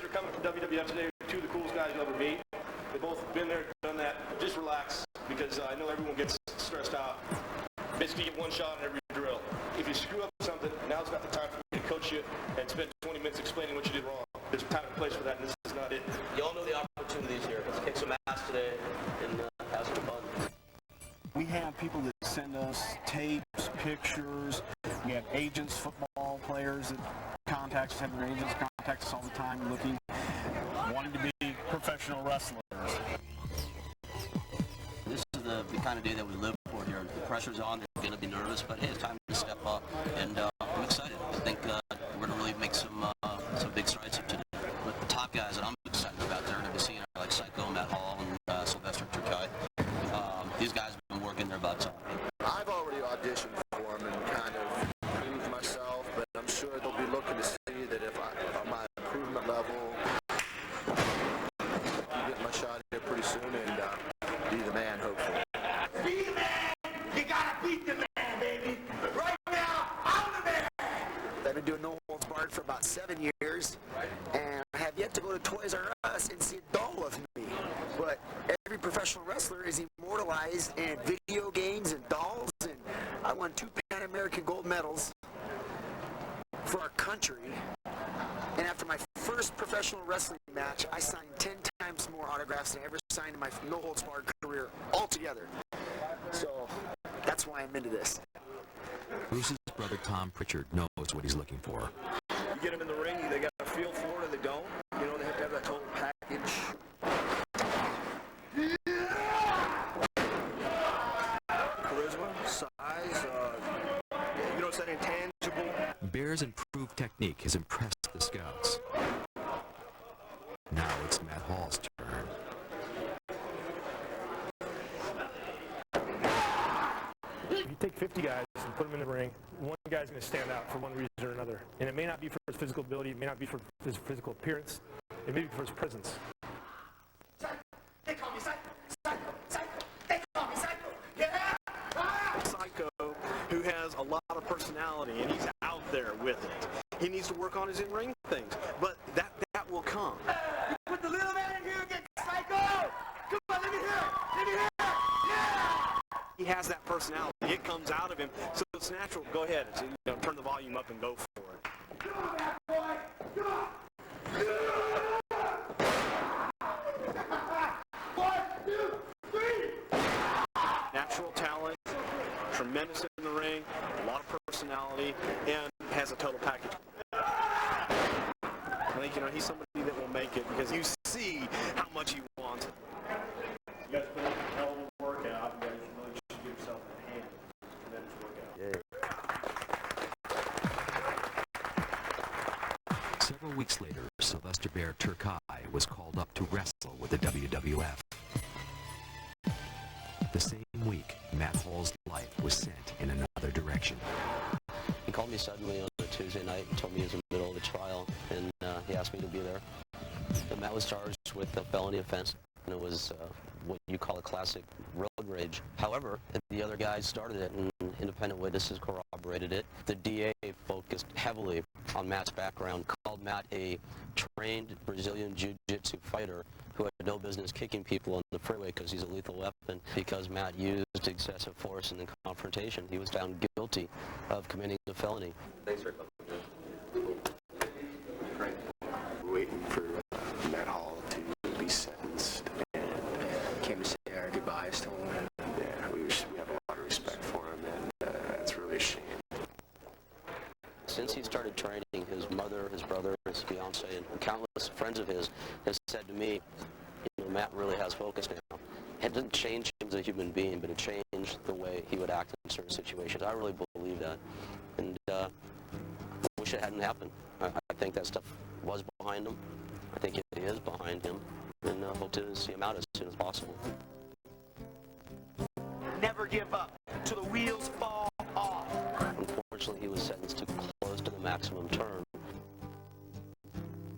are coming from WWF today. Two of the coolest guys you'll ever meet. They've both been there, done that. Just relax, because I know everyone gets stressed out. Basically, you get one shot on every drill. If you screw up something, now's not the time for me to coach you and spend 20 minutes explaining what you did wrong. There's time and place for that, and this is not it. You all know the opportunities here. Let's kick some ass today and have some fun. We have people that send us tapes, pictures. We have agents, football players that contact us, have their agents contact us all the time wanting to be professional wrestlers. This is the kind of day that we live for here. The pressure's on, they're going to be nervous, but hey, it's time to step up, and I'm excited. I think we're going to really make some big strides here today. But the top guys that I'm excited about, they're going to be seeing like Psycho, Matt Hall, and Sylvester, Terkay. These guys have been working their butts off. I've already auditioned for them and kind of proved myself, but I'm sure they'll be looking to see that if my improvement level, I'll get my shot here pretty soon and be the man, hopefully. Be the man! You gotta beat the man, baby! Right now, I'm the man! I've been doing No Holds Barred for about 7 years, and I have yet to go to Toys R Us and see a doll of me. But every professional wrestler is immortalized in video games and dolls, and I won 2 Pan American gold medals for our country. And after my first professional wrestling match, I signed 10 times more autographs than I ever signed in my No Holds Barred career altogether. So that's why I'm into this. Bruce's brother Tom Pichard knows what he's looking for. You get them in the ring, they got a feel for it or they don't. You know, they have to have that total package. Charisma, size, you know, it's that intangible. Bear's improved technique has impressed the scouts. Now it's Matt Hall's turn. If you take 50 guys and put them in the ring, one guy's going to stand out for one reason or another. And it may not be for his physical ability, it may not be for his physical appearance, it may be for his presence. They call me Psycho! Psycho! Psycho! They call me Psycho! Yeah! Psycho, who has a lot of personality, and he's out there with it. He needs to work on his in-ring things, but that will come. Put the little man in here and get Psycho! Come on, let me hear it! Let me hear it! Yeah! He has that personality. It comes out of him, so it's natural. Go ahead, turn the volume up and go for it. Come on, bad boy! Come on! 1, 2, 3! Natural talent, tremendous in the ring, a lot of personality, and has a total package. I think, he's somebody that will make it because you see how much he wants it. You guys put in a hell of a workout. You guys really should give yourself a hand. Tremendous workout. Several weeks later, Sylvester Bear Terkay was called up to wrestle with the WWF. The same week, Matt Hall's life was sent in another direction. He called me suddenly on a Tuesday night and told me he was in the middle of a trial, and he asked me to be there. And Matt was charged with a felony offense, and it was what you call a classic road rage. However, the other guys started it, and independent witnesses corroborated it. The DA focused heavily on Matt's background, called Matt a trained Brazilian jiu-jitsu fighter who had no business kicking people on the freeway because he's a lethal weapon. Because Matt used excessive force in the confrontation, he was found guilty of committing a felony. Thanks for coming. Great. We're waiting for Matt Hall to be sentenced, and came to say our goodbyes to him. And, we have a lot of respect for him, and it's really a shame. Since he started training, his mother, his brother, his fiance, and countless friends of his has said to me, Matt really has focus now. It didn't change him as a human being, but it changed the way he would act in certain situations. I really believe that, and wish it hadn't happened. I think that stuff was behind him. I think it is behind him, and hope to see him out as soon as possible. Never give up till the wheels fall off. Unfortunately, he was sentenced to close to the maximum term.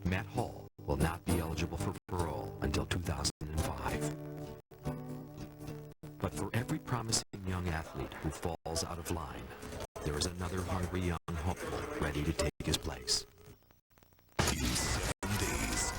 Matt Hall will not be eligible for parole until 2005. But for every promising young athlete who falls out of line, there is another hungry young hopeful ready to take his place. In 7 days,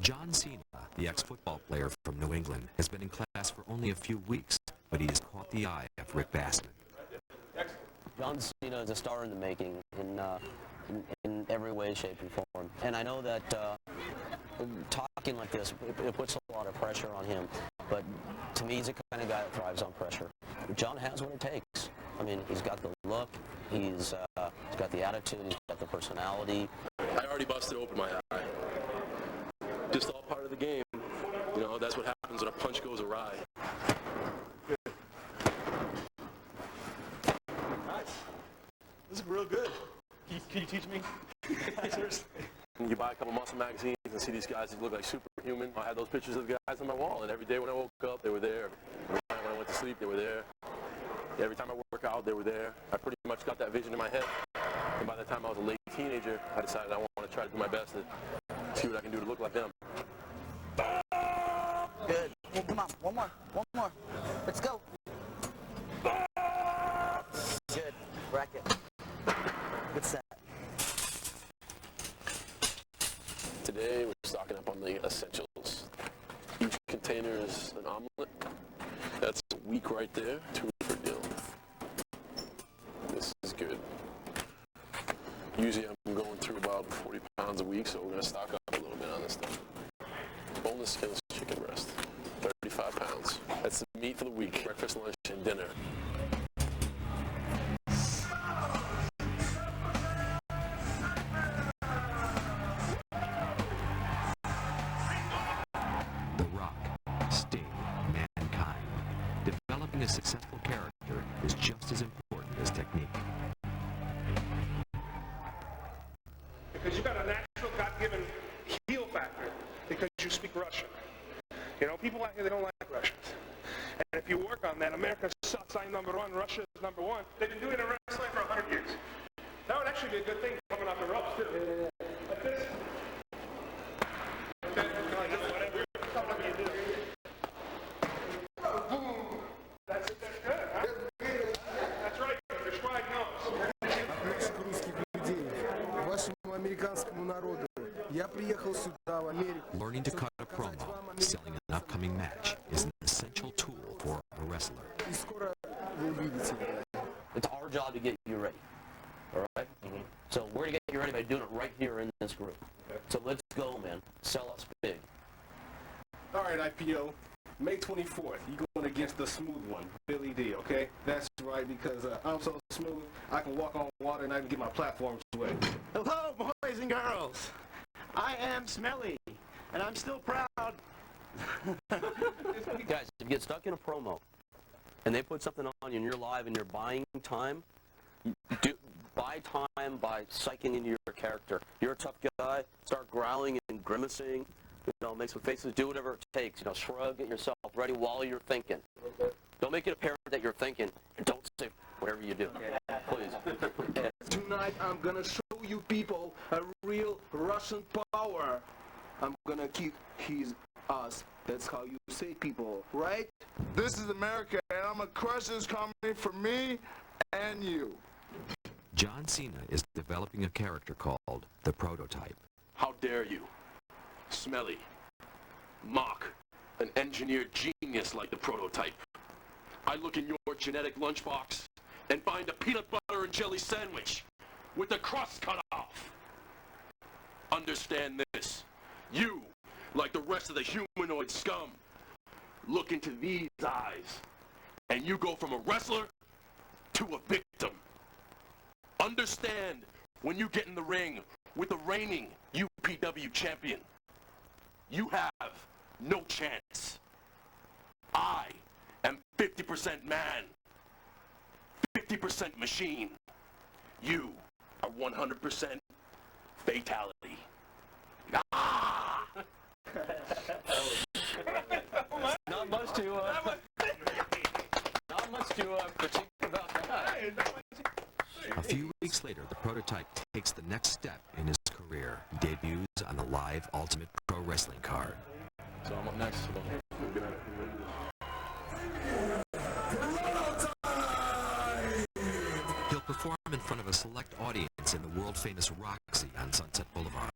John Cena, the ex-football player from New England, has been in class for only a few weeks, but he has caught the eye of Rick Bassman. John Cena is a star in the making in every way, shape, and form. And I know that talking like this, it puts a lot of pressure on him. But to me, he's the kind of guy that thrives on pressure. John has what it takes. I mean, he's got the look, he's got the attitude, he's got the personality. I already busted open my eye. Just all part of the game. You know, that's what happens when a punch goes awry. Nice. This is real good. Can you teach me? Seriously. You buy a couple muscle magazines and see these guys that look like superhuman. I had those pictures of the guys on my wall, and every day when I woke up, they were there. Every time when I went to sleep, they were there. Every time I work out, they were there. I pretty much got that vision in my head. And by the time I was a late teenager, I decided I want to try to do my best to see what I can do to look like them. Good. Well, come on, one more. Let's go. Good. Bracket. Good set. Today, we're stocking up on the essentials. Each container is an omelet. That's a week right there. 2 for a deal. This is good. Usually, I'm going through about 40 pounds a week, so we're going to stock up a little bit on this stuff. Boneless skinless chicken breast, 35 pounds. That's the meat for the week. Breakfast, lunch, and dinner. The Rock, Sting, Mankind. Developing a successful character is just as important as technique. Because you got a natural, God-given heel factor because you speak Russian. You know, people out here, they don't like Russians. And if you work on that, America's sign number one, Russia is number one. They've been doing it in wrestling for 100 years. That would actually be a good thing coming off the ropes, too. Like this. Okay? Like this, whatever. Something you do. That's good, huh? That's right. Your stride knows. Русских людей, вашему американскому народу. Я приехал сюда, в Америку. Learning to cut a promo, selling an upcoming match, is an essential tool for a wrestler. И скоро вы увидите. It's our job to get you ready. All right? So we're going to get you ready by doing it right here in this group. So let's go, man. Sell us big. All right, IPO. May 24th, you're going against the smooth one, Billy D, okay? That's right, because I'm so smooth, I can walk on water and I can get my platforms wet. Hello, boys and girls. I am Smelly, and I'm still proud. Guys, if you get stuck in a promo and they put something on you and you're live and you're buying time, buy time by psyching into your character. You're a tough guy, start growling and grimacing, you know, make some faces, do whatever it takes, you know, shrug, get yourself ready while you're thinking. Don't make it apparent that you're thinking, and don't say whatever you do. Please. Tonight I'm gonna show you people a real Russian power. I'm gonna kick his ass. That's how you say people, right? This is America, and I'm a crush is coming for me and you. John Cena is developing a character called the Prototype. How dare you? Smelly. Mock. An engineered genius like the Prototype. I look in your genetic lunchbox and find a peanut butter and jelly sandwich with the crust cut off. Understand this. You, like the rest of the humanoid scum, look into these eyes, and you go from a wrestler to a victim. Understand when you get in the ring with the reigning APW champion, you have no chance. I am 50% man, 50% machine. You are 100% fatality. Ah! Not much to critique about that. A few weeks later, the Prototype takes the next step in his career. He debuts on the live Ultimate Pro Wrestling card. So I'm up next. He'll perform in front of a select audience in the world-famous Roxy on Sunset Boulevard.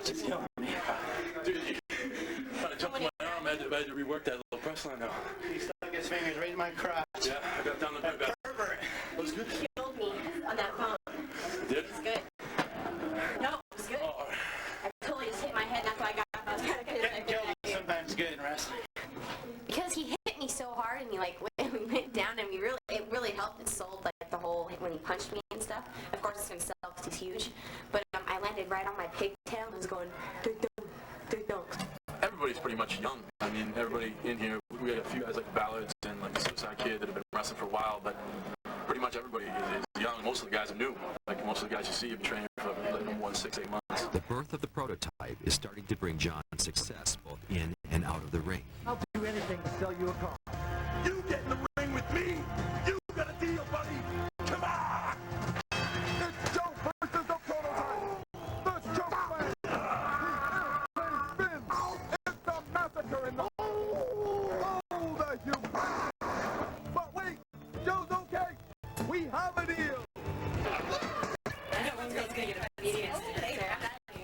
It's killing me. Dude, I jumped my arm. I had to rework that little press line now. He stuck his fingers right in my crotch. Yeah, I got down the back. Pervert. It was good. He killed me on that phone. Did? It was good. No, it was good. Oh, all right. I totally just hit my head, and that's why I got up. I was kind of Getting killed is sometimes good in wrestling. Because he hit me so hard, and he like went down, and it really helped. It sold like the whole when he punched me and stuff. Of course, it's gonna sell because he's huge. But I landed right on my pigtail and was going. Everybody's pretty much young. I mean, everybody in here, we got a few guys like Ballards and like the Suicide Kid that have been wrestling for a while, but pretty much everybody is young. Most of the guys are new. Like most of the guys you see have been training for like 1, 6, 8 months. The birth of the prototype is starting to bring John success both in and out of the ring. I'll do anything to sell you a car. You get in the ring with me. You got a deal, buddy. Come on. It's Joe versus the prototype. The choke slam. The spin. It's a massacre in the... Oh, the human. But wait, Joe's okay. We have a deal.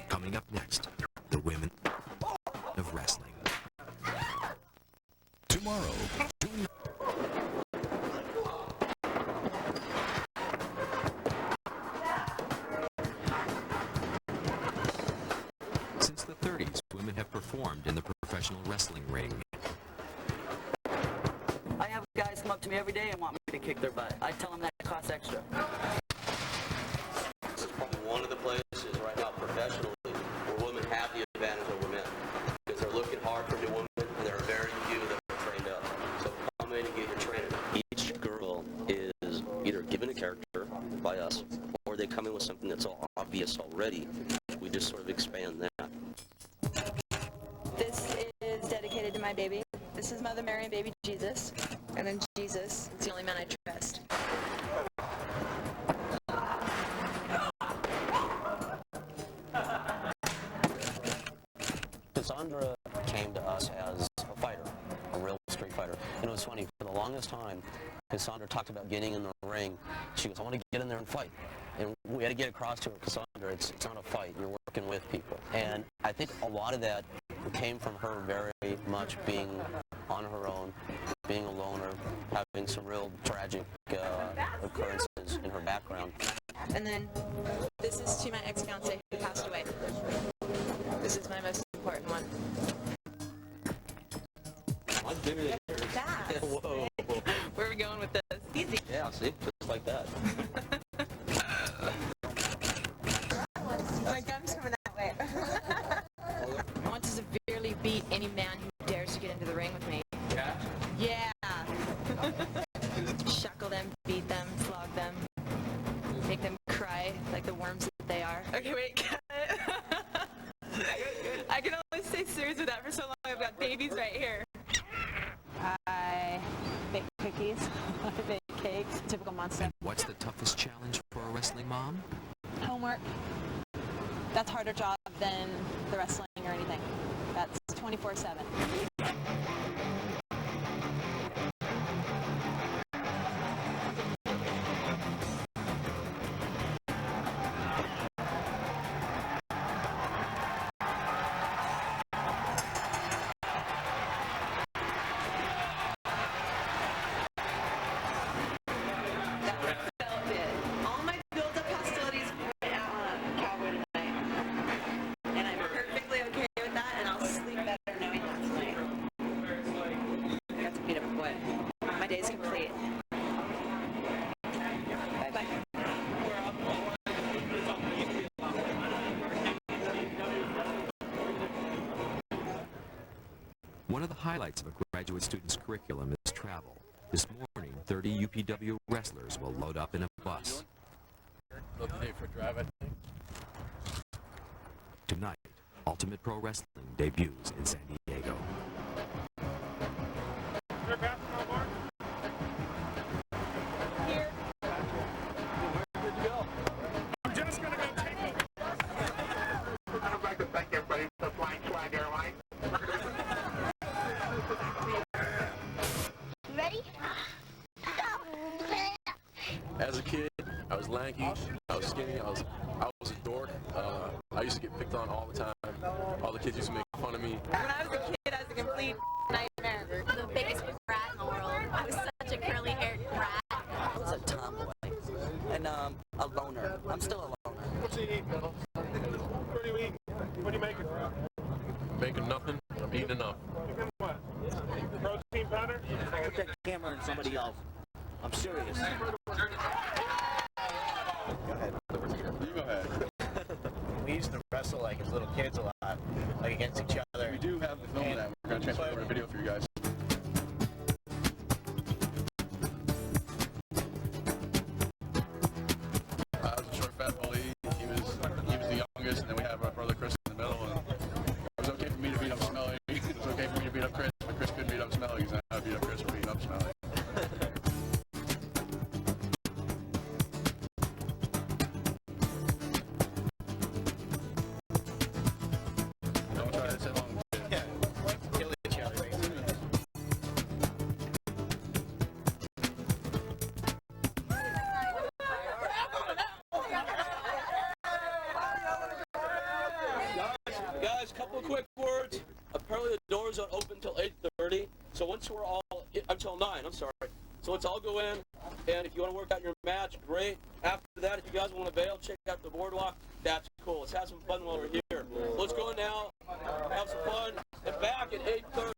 Coming up next, the women of wrestling. Tomorrow, since the 30s, women have performed in the professional wrestling ring. I have guys come up to me every day and want me to kick their butt. I tell them that it costs extra. This is probably one of the places right now professionally where women have the advantage over men because they're looking hard for new women and there are very few that are trained up. So come in and get your training. Each girl is either given a character by us or they come in with something that's all obvious already. We just sort of expand that. This is dedicated to my baby. This is Mother Mary and baby Jesus. And then Jesus, it's the only man I trust. Cassandra came to us as a fighter, a real street fighter. And it was funny, for the longest time, Cassandra talked about getting in the ring. She goes, I want to get in there and fight. And we had to get across to her, Cassandra, it's not a fight, you're working with people. And I think a lot of that came from her very much being on her own, being a loner, having some real tragic occurrences in her background. And then this is to my ex-fiance who passed away. This is my most important one. Mine's bigger than yours. Fast. Whoa. Where are we going with this? Easy. Yeah, see? Just like that. My gum's coming that way. I want to severely beat any man who dares to get into the ring with me. Yeah? Yeah. Shackle them, beat them, flog them, make them cry like the worms that they are. Okay, wait, cut it. I can only stay serious with that for so long. I've got babies right here. I bake cookies, I bake cakes, typical monster. And what's the toughest challenge for a wrestling mom? Homework. That's a harder job than the wrestling or anything. That's 24/7. One of the highlights of a graduate student's curriculum is travel. This morning, 30 UPW wrestlers will load up in a bus. They'll pay for drive, I think. Tonight, Ultimate Pro Wrestling debuts in San Diego. Your basketball bar? Here. Where'd you go? I'm just gonna go take it. I'd like to thank everybody for Flying Flag Airlines. Ready? As a kid, I was lanky, I was skinny, I was a dork. I used to get picked on all the time. all the kids used to make fun of me. When I was a kid, I was a complete nightmare. The biggest brat in the world. I was such a curly-haired brat. I was a tomboy and a loner. I'm still a loner. What's he eating, Bill? What are you eating? What are you making? Making nothing, I'm eating enough. Chicken what? Protein powder? Put that camera on somebody else. I'm serious. Go ahead. You go ahead. We used to wrestle like as little kids a lot, like against each other. We do have the film of that. We're going to transfer over a video for you guys. I was a short, fat bully. He was the youngest, and then we have our brother Chris in the middle. And it was okay for me to beat up Smelly. It was okay for me to beat up Chris, but Chris couldn't beat up Smelly because I beat up Chris for beating up Smelly. Don't try to sit long. Yeah, kill each other. Guys, couple of quick words. Apparently the doors don't open until 8:30. So once we're all, until 9, I'm sorry. So let's all go in, and if you want to work out your match, great. After that, if you guys want to bail, check out the boardwalk. That's cool. Let's have some fun while we're here. Let's go in now, have some fun, and back at 8:30.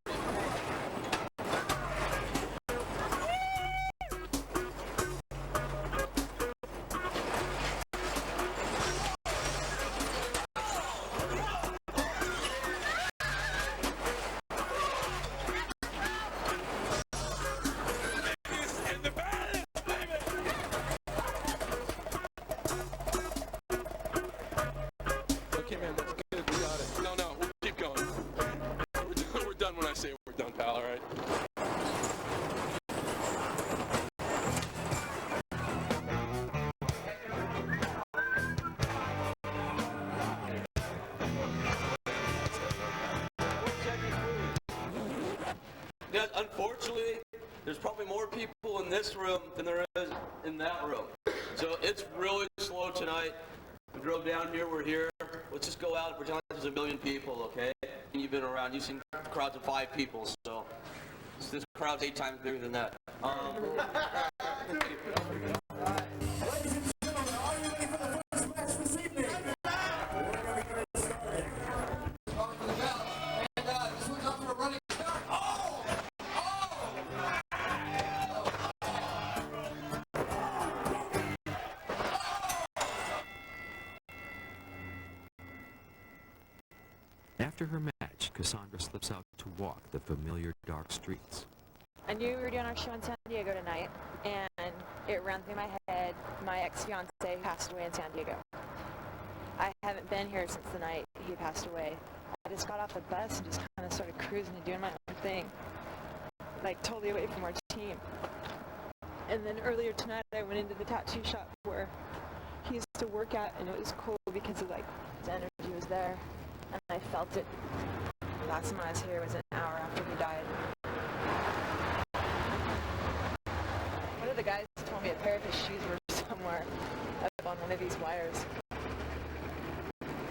Okay, man, that's good. We got it. No, we'll keep going. We're done when I say we're done, pal, all right? Yeah, unfortunately, there's probably more people in this room than there is in that room. So it's really slow tonight. We drove down here, we're here. Let's just go out and pretend like there's a million people, okay? And you've been around, you've seen crowds of 5 people, so this crowd's 8 times bigger than that. After her match, Cassandra slips out to walk the familiar dark streets. I knew we were doing our show in San Diego tonight, and it ran through my head. My ex-fiance passed away in San Diego. I haven't been here since the night he passed away. I just got off the bus and just kind of started cruising and doing my own thing, like totally away from our team. And then earlier tonight, I went into the tattoo shop where he used to work at, and it was cool because of like his energy was there, and I felt it. The last time I was here was an hour after he died. One of the guys told me a pair of his shoes were somewhere up on one of these wires.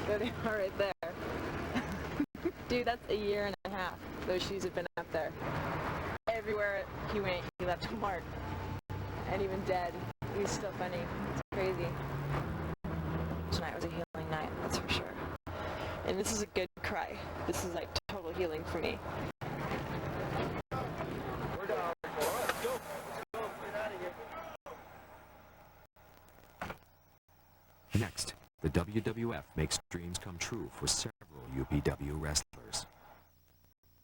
There they are right there. Dude, that's a year and a half. Those shoes have been up there. Everywhere he went, he left a mark. And even dead, he's still funny. It's crazy. Tonight was a healing night, that's for sure. And this is a good cry. This is like total healing for me. We're down. Let's go. Get out of here. Next, the WWF makes dreams come true for several UPW wrestlers.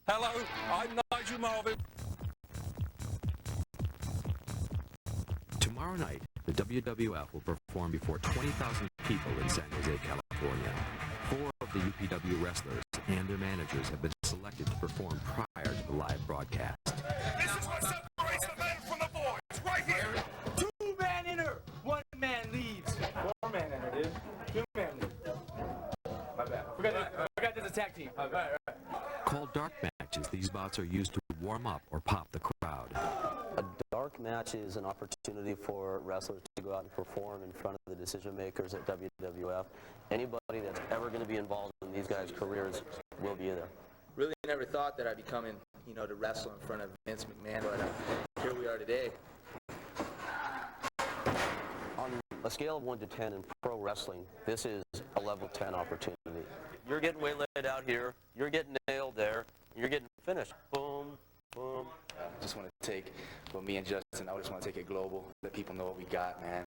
Hello, I'm Nigel Marvin. Tomorrow night, the WWF will perform before 20,000 people in San Jose, California. 4 of the UPW wrestlers and their managers have been selected to perform prior to the live broadcast. This is what separates the men from the boys, right here. 2-man enter, 1-man leaves. 4-man enter, dude. 2-man leaves. My bad. I got this attack team. Right. Called dark matches, these bouts are used to warm up or pop the crowd. A dark match is an opportunity for wrestlers to go out and perform in front of the decision makers at WWF. Anybody that's ever going to be involved in these guys' careers we'll be there. Really never thought that I'd be coming, you know, to wrestle in front of Vince McMahon, but here we are today. On a scale of 1 to 10 in pro wrestling, this is a level 10 opportunity. You're getting waylaid out here, you're getting nailed there, you're getting finished. Boom, boom. I just want to take, well, me and Justin, I just want to take it global, let people know what we got, man.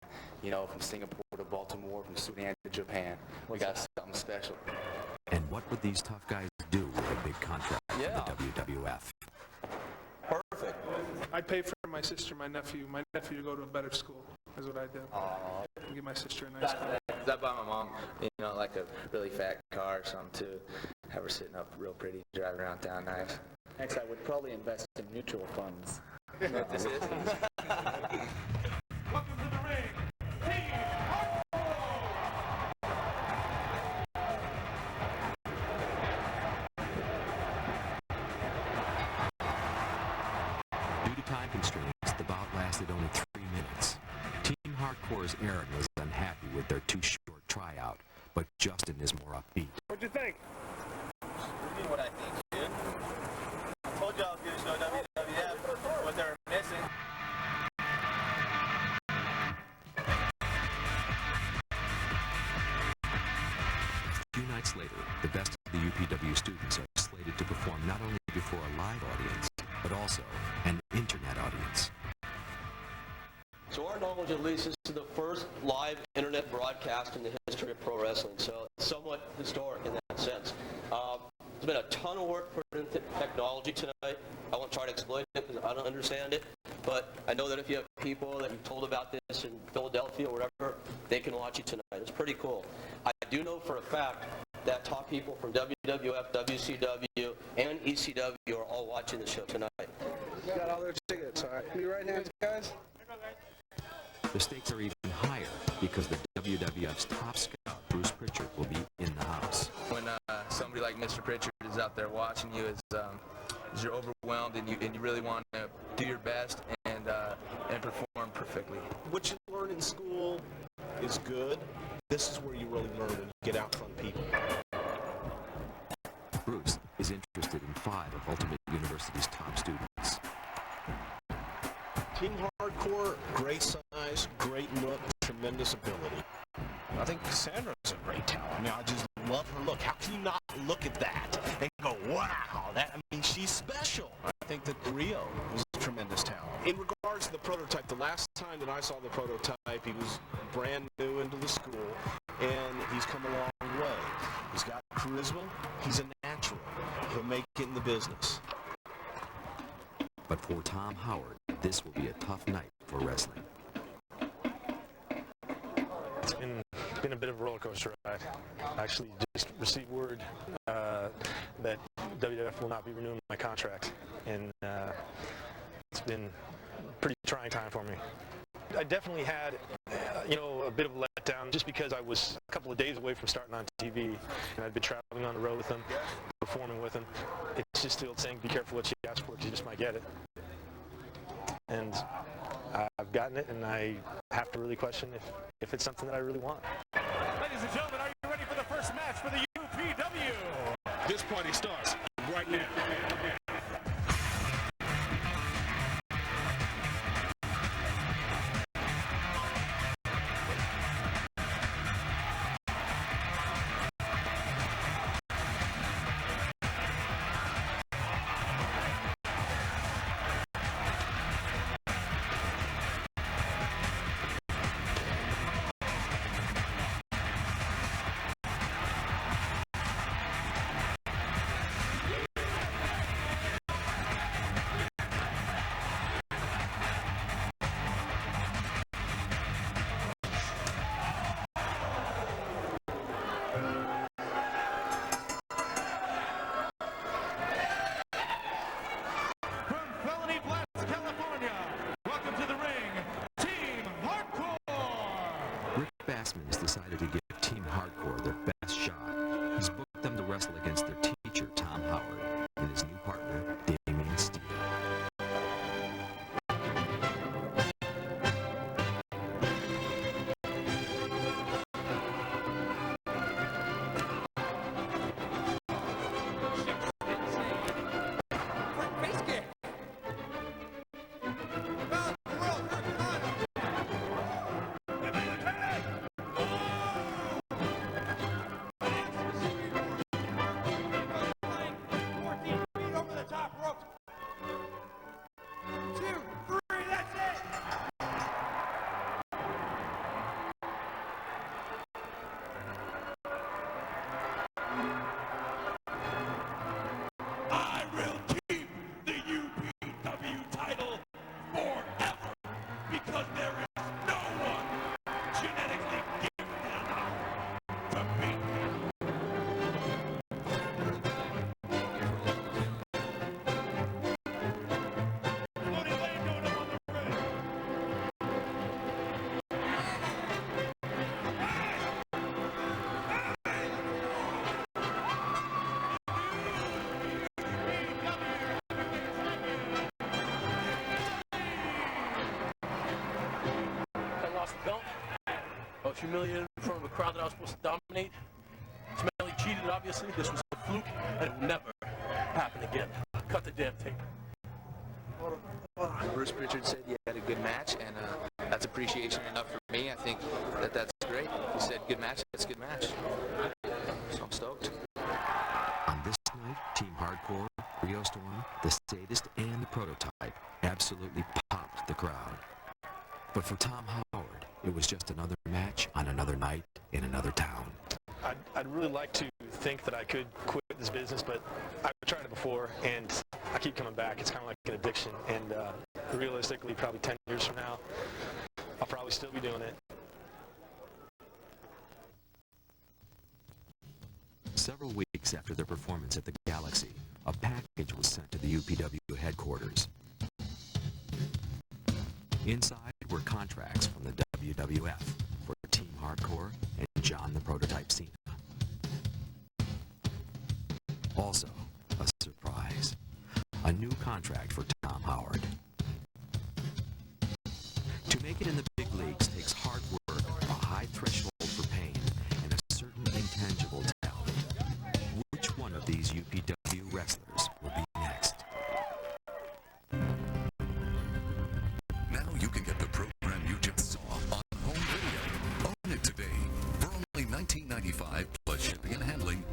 You know, from Singapore to Baltimore, from Sudan to Japan, we got something special. And what would these tough guys do with a big contract from the WWF? Perfect. I'd pay for my sister, my nephew to go to a better school, is what I did. Give my sister a nice car. I bought my mom, you know, like a really fat car or something too. Have her sitting up real pretty, driving around town nice. Next, I would probably invest in mutual funds. You know what this is? Welcome to the ring, Team Due to time constraints, the bout lasted only 3 minutes. Team Hardcore's Aaron was unhappy with their too short tryout, but Justin is more upbeat. What'd you think? You know what I think, dude. I told you I was going to show WWF what they're missing. A few nights later, the best of the UPW students are slated to perform not only before a live audience, but also an internet audience. To our knowledge, at least, this is the first live internet broadcast in the history of pro wrestling, so it's somewhat historic in that sense. There's been a ton of work put into technology tonight. I won't try to explain it because I don't understand it, but I know that if you have people that you've told about this in Philadelphia or wherever, they can watch it tonight. It's pretty cool. I do know for a fact that top people from WWF, WCW, and ECW are all watching the show tonight. Got all their tickets, all right. You right hands, guys? The stakes are even higher because the WWF's top scout, Bruce Pichard, will be in the house. When somebody like Mr. Pichard is out there watching you, is you're overwhelmed and you really want to do your best and perform perfectly. What you learn in school is good. This is where you really learn when you get out in front of people. Bruce is interested in 5 of Ultimate University's top students. Team Hardcore, great size, great look, tremendous ability. I think Cassandra's a great talent. I mean, I just love her look. How can you not look at that and go, wow, she's special. I think that Rio was a tremendous talent. In regards to the prototype, the last time that I saw the prototype, he was brand new into the school, and he's come a long way. He's got charisma. He's a natural. He'll make it in the business. But for Tom Howard, this will be a tough night for wrestling. It's been a bit of a roller coaster ride. I actually just received word that WWF will not be renewing my contract, and it's been a pretty trying time for me. I definitely had, a bit of a letdown just because I was a couple of days away from starting on TV, and I'd been traveling on the road with them, performing with them. It's just still saying, be careful what you ask for because you just might get it. And I've gotten it, and I have to really question if it's something that I really want. Ladies and gentlemen, are you ready for the first match for the UPW? This party starts right now. Bassman's decided to give Team Hardcore their best shot. He's booked them to wrestle against their teacher, Tom Howard, and his new partner, Damien Steele. was humiliated in front of a crowd that I was supposed to dominate. Smelly cheated, obviously. This was a fluke, and it will never happen again. Cut the damn tape. Bruce Pichard said you had a good match, and that's appreciation enough for me. I think that's great. He said good match, that's a good match. So I'm stoked. On this night, Team Hardcore, Rio Storm, the Sadyst, and the Prototype absolutely popped the crowd. But for Tom Howard, it was just another match on another night in another town. I'd really like to think that I could quit this business, but I've tried it before, and I keep coming back. It's kind of like an addiction, and realistically, probably 10 years from now, I'll probably still be doing it. Several weeks after their performance at the Galaxy, a package was sent to the UPW headquarters. Inside were contracts from the WWF for Team Hardcore and John the Prototype Cena. Also, a surprise, a new contract for Tom Howard. To make it in the big leagues takes hard work, a high threshold for pain, and a certain intangible talent. Which one of these UPW wrestlers will be next? Now you can get the program you just saw on home video. Own it today for only $19.95 plus shipping and handling